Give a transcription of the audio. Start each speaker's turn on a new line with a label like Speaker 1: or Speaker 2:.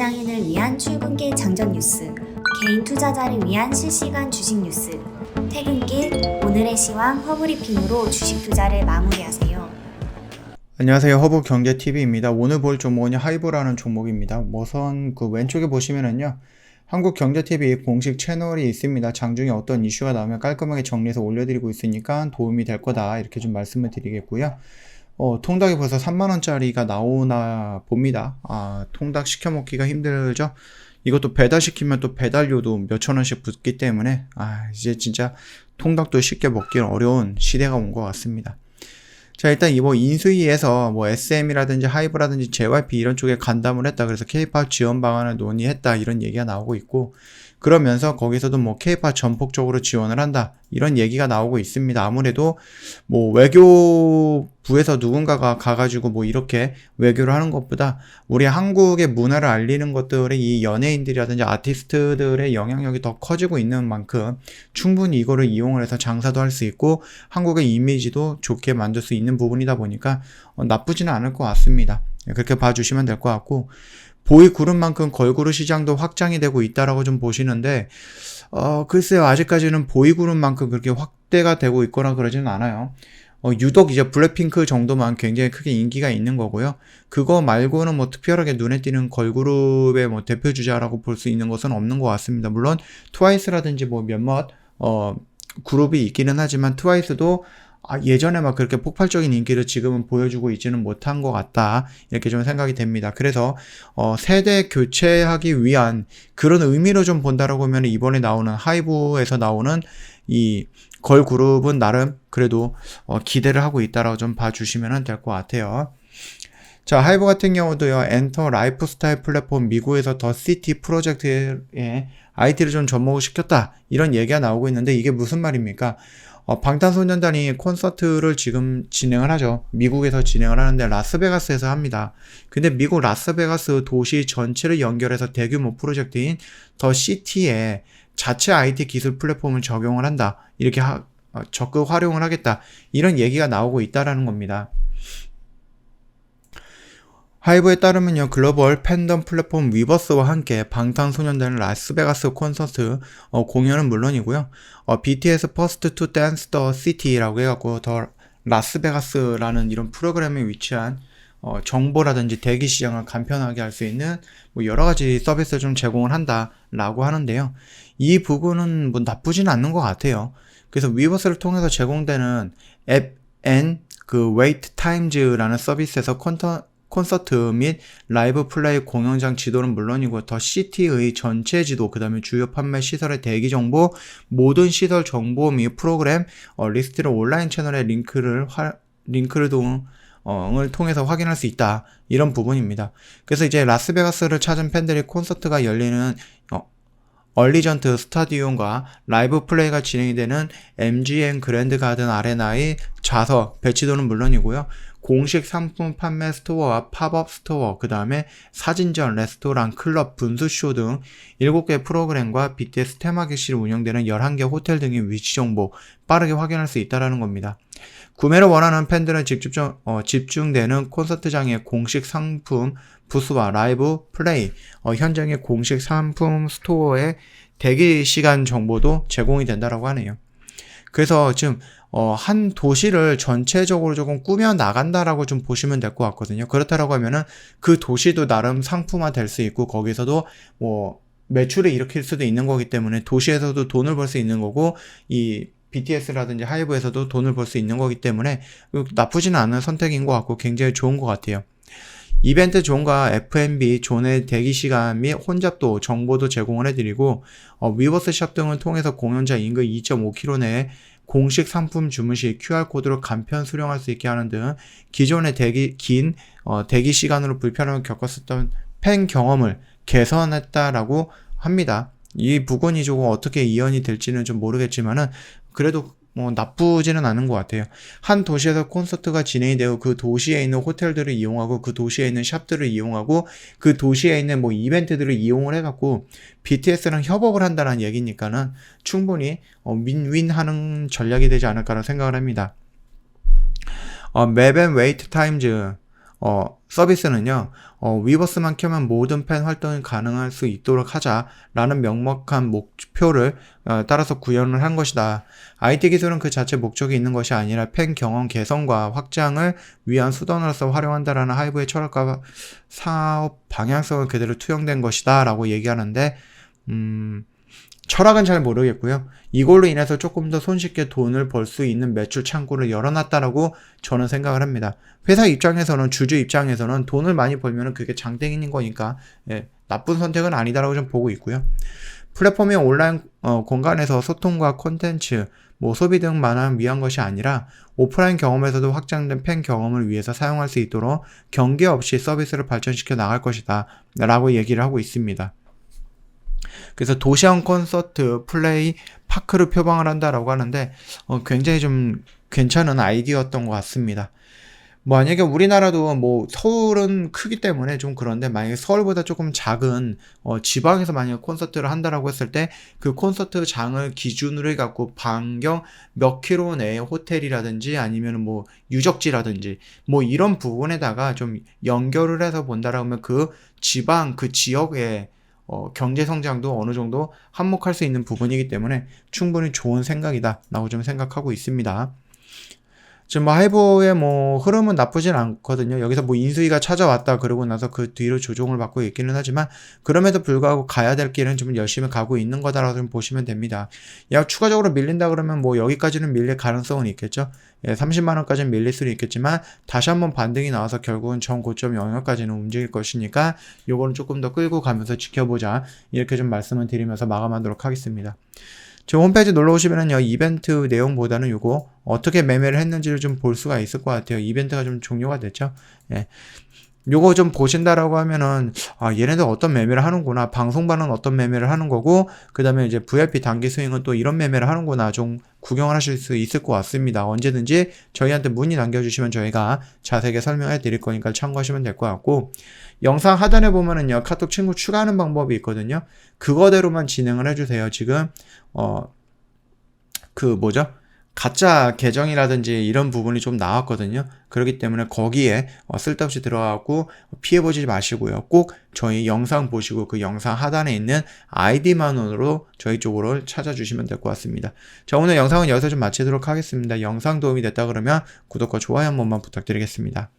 Speaker 1: 직장인을 위한 출근길 장전 뉴스, 개인 투자자를 위한 실시간 주식 뉴스, 퇴근길 오늘의 시황 허브리핑으로 주식 투자를 마무리하세요.
Speaker 2: 안녕하세요. 허브경제TV입니다. 오늘 볼 종목은 하이브라는 종목입니다. 우선 그 왼쪽에 보시면은요, 한국경제TV 공식 채널이 있습니다. 장중에 어떤 이슈가 나오면 깔끔하게 정리해서 올려드리고 있으니까 도움이 될 거다, 이렇게 좀 말씀을 드리겠고요. 통닭이 벌써 3만원짜리가 나오나 봅니다. 통닭 시켜먹기가 힘들죠? 이것도 배달시키면 또 배달료도 몇천원씩 붙기 때문에 이제 진짜 통닭도 쉽게 먹기 어려운 시대가 온 것 같습니다. 자, 일단 인수위에서 SM이라든지 하이브라든지 JYP 이런 쪽에 간담을 했다. 그래서 K-POP 지원 방안을 논의했다, 이런 얘기가 나오고 있고, 그러면서 거기서도 K-POP 전폭적으로 지원을 한다, 이런 얘기가 나오고 있습니다. 아무래도 외교부에서 누군가가 가가지고 이렇게 외교를 하는 것보다 우리 한국의 문화를 알리는 것들이 이 연예인들이라든지 아티스트들의 영향력이 더 커지고 있는 만큼 충분히 이거를 이용을 해서 장사도 할 수 있고 한국의 이미지도 좋게 만들 수 있는 부분이다 보니까 나쁘지는 않을 것 같습니다. 그렇게 봐주시면 될 것 같고, 보이그룹만큼 걸그룹 시장도 확장이 되고 있다라고 좀 보시는데, 글쎄요, 아직까지는 보이그룹만큼 그렇게 확대가 되고 있거나 그러지는 않아요. 유독 이제 블랙핑크 정도만 굉장히 크게 인기가 있는 거고요. 그거 말고는 특별하게 눈에 띄는 걸그룹의 대표 주자라고 볼 수 있는 것은 없는 것 같습니다. 물론 트와이스라든지 몇몇 그룹이 있기는 하지만 트와이스도 예전에 그렇게 폭발적인 인기를 지금은 보여주고 있지는 못한 것 같다, 이렇게 좀 생각이 됩니다. 그래서 세대 교체하기 위한 그런 의미로 좀 본다라고 하면 이번에 나오는 하이브에서 나오는 이 걸그룹은 나름 그래도 기대를 하고 있다라고 좀 봐주시면 될 것 같아요. 자, 하이브 같은 경우도요, 엔터 라이프스타일 플랫폼 미국에서 더 시티 프로젝트에 IT를 좀 접목을 시켰다, 이런 얘기가 나오고 있는데, 이게 무슨 말입니까? 방탄소년단이 콘서트를 지금 진행을 하죠. 미국에서 진행을 하는데 라스베가스에서 합니다. 근데 미국 라스베가스 도시 전체를 연결해서 대규모 프로젝트인 더 시티에 자체 IT 기술 플랫폼을 적용을 한다, 이렇게 적극 활용을 하겠다, 이런 얘기가 나오고 있다라는 겁니다. 하이브에 따르면요, 글로벌 팬덤 플랫폼 위버스와 함께 방탄소년단의 라스베가스 콘서트 공연은 물론이고요, BTS 퍼스트 투 댄스 더 시티라고 해갖고 더 라스베가스라는 이런 프로그램에 위치한 정보라든지 대기 시장을 간편하게 할 수 있는 여러가지 서비스를 좀 제공을 한다라고 하는데요. 이 부분은 나쁘진 않는 것 같아요. 그래서 위버스를 통해서 제공되는 앱 앤 웨이트 타임즈라는 서비스에서 콘서트 및 라이브 플레이 공연장 지도는 물론이고 더 시티의 전체 지도, 그 다음에 주요 판매 시설의 대기 정보, 모든 시설 정보 및 프로그램 리스트를 온라인 채널의 링크를 통해서 확인할 수 있다, 이런 부분입니다. 그래서 이제 라스베가스를 찾은 팬들이 콘서트가 열리는 얼리전트 스타디움과 라이브 플레이가 진행이 되는 MGM 그랜드 가든 아레나의 좌석 배치도는 물론이고요, 공식 상품 판매 스토어와 팝업 스토어, 그 다음에 사진전, 레스토랑, 클럽, 분수쇼 등 7개 프로그램과 BTS 테마객실이 운영되는 11개 호텔 등의 위치 정보 빠르게 확인할 수 있다는 겁니다. 구매를 원하는 팬들은 집중되는 콘서트장의 공식 상품 부스와 라이브 플레이, 현장의 공식 상품 스토어의 대기 시간 정보도 제공이 된다라고 하네요. 그래서 지금 한 도시를 전체적으로 조금 꾸며 나간다라고 좀 보시면 될 것 같거든요. 그렇다라고 하면은 그 도시도 나름 상품화 될 수 있고, 거기서도 매출을 일으킬 수도 있는 거기 때문에 도시에서도 돈을 벌 수 있는 거고, 이 BTS라든지 하이브에서도 돈을 벌 수 있는 거기 때문에 나쁘지는 않은 선택인 것 같고 굉장히 좋은 것 같아요. 이벤트 존과 F&B 존의 대기시간 및 혼잡도 정보도 제공을 해드리고, 위버스샵 등을 통해서 공연자 인근 2.5km 내에 공식 상품 주문 시 QR코드로 간편 수령할 수 있게 하는 등 기존의 긴 대기 시간으로 불편함을 겪었었던 팬 경험을 개선했다라고 합니다. 이 부분이 조금 어떻게 이연이 될지는 좀 모르겠지만은 그래도 나쁘지는 않은 것 같아요. 한 도시에서 콘서트가 진행이 되고 그 도시에 있는 호텔들을 이용하고 그 도시에 있는 샵들을 이용하고 그 도시에 있는 이벤트들을 이용을 해갖고 BTS랑 협업을 한다는 얘기니까는 충분히 윈윈 하는 전략이 되지 않을까라는 생각을 합니다. 맵 앤 웨이트 타임즈 서비스는요, 위버스만 켜면 모든 팬 활동이 가능할 수 있도록 하자라는 명확한 목표를 따라서 구현을 한 것이다. IT 기술은 그 자체 목적이 있는 것이 아니라 팬 경험 개선과 확장을 위한 수단으로서 활용한다라는 하이브의 철학과 사업 방향성을 그대로 투영된 것이다 라고 얘기하는데 철학은 잘 모르겠고요. 이걸로 인해서 조금 더 손쉽게 돈을 벌 수 있는 매출 창구를 열어놨다라고 저는 생각을 합니다. 회사 입장에서는, 주주 입장에서는 돈을 많이 벌면 그게 장땡인 거니까 나쁜 선택은 아니다라고 좀 보고 있고요. 플랫폼이 온라인 공간에서 소통과 콘텐츠, 소비 등만을 위한 것이 아니라 오프라인 경험에서도 확장된 팬 경험을 위해서 사용할 수 있도록 경계 없이 서비스를 발전시켜 나갈 것이다 라고 얘기를 하고 있습니다. 그래서 도시형 콘서트 플레이 파크를 표방을 한다라고 하는데 굉장히 좀 괜찮은 아이디어였던 것 같습니다. 만약에 우리나라도 서울은 크기 때문에 좀 그런데 만약에 서울보다 조금 작은 지방에서 만약에 콘서트를 한다라고 했을 때 그 콘서트 장을 기준으로 해갖고 반경 몇 킬로 내의 호텔이라든지 아니면 유적지라든지 이런 부분에다가 좀 연결을 해서 본다라고 하면 그 지방 그 지역의 경제 성장도 어느 정도 한몫할 수 있는 부분이기 때문에 충분히 좋은 생각이다 라고 좀 생각하고 있습니다. 지금 하이브의 흐름은 나쁘진 않거든요. 여기서 인수위가 찾아왔다 그러고 나서 그 뒤로 조정을 받고 있기는 하지만 그럼에도 불구하고 가야 될 길은 좀 열심히 가고 있는 거다라고 좀 보시면 됩니다. 약 추가적으로 밀린다 그러면 여기까지는 밀릴 가능성은 있겠죠. 30만 원까지는 밀릴 수는 있겠지만 다시 한번 반등이 나와서 결국은 전 고점 영역까지는 움직일 것이니까 요거는 조금 더 끌고 가면서 지켜보자 이렇게 좀 말씀을 드리면서 마감하도록 하겠습니다. 저 홈페이지 놀러 오시면은요, 이벤트 내용보다는 요거 어떻게 매매를 했는지를 좀 볼 수가 있을 것 같아요. 이벤트가 좀 종료가 됐죠. 요거 좀 보신다라고 하면은 얘네들 어떤 매매를 하는구나, 방송반은 어떤 매매를 하는 거고 그 다음에 이제 VIP 단기 스윙은 또 이런 매매를 하는구나 좀 구경을 하실 수 있을 것 같습니다. 언제든지 저희한테 문의 남겨주시면 저희가 자세하게 설명해 드릴 거니까 참고하시면 될 것 같고, 영상 하단에 보면은요 카톡 친구 추가하는 방법이 있거든요. 그거대로만 진행을 해주세요. 지금 가짜 계정이라든지 이런 부분이 좀 나왔거든요. 그렇기 때문에 거기에 쓸데없이 들어가고 피해보지 마시고요. 꼭 저희 영상 보시고 그 영상 하단에 있는 아이디만으로 저희 쪽으로 찾아주시면 될 것 같습니다. 자, 오늘 영상은 여기서 좀 마치도록 하겠습니다. 영상 도움이 됐다 그러면 구독과 좋아요 한 번만 부탁드리겠습니다.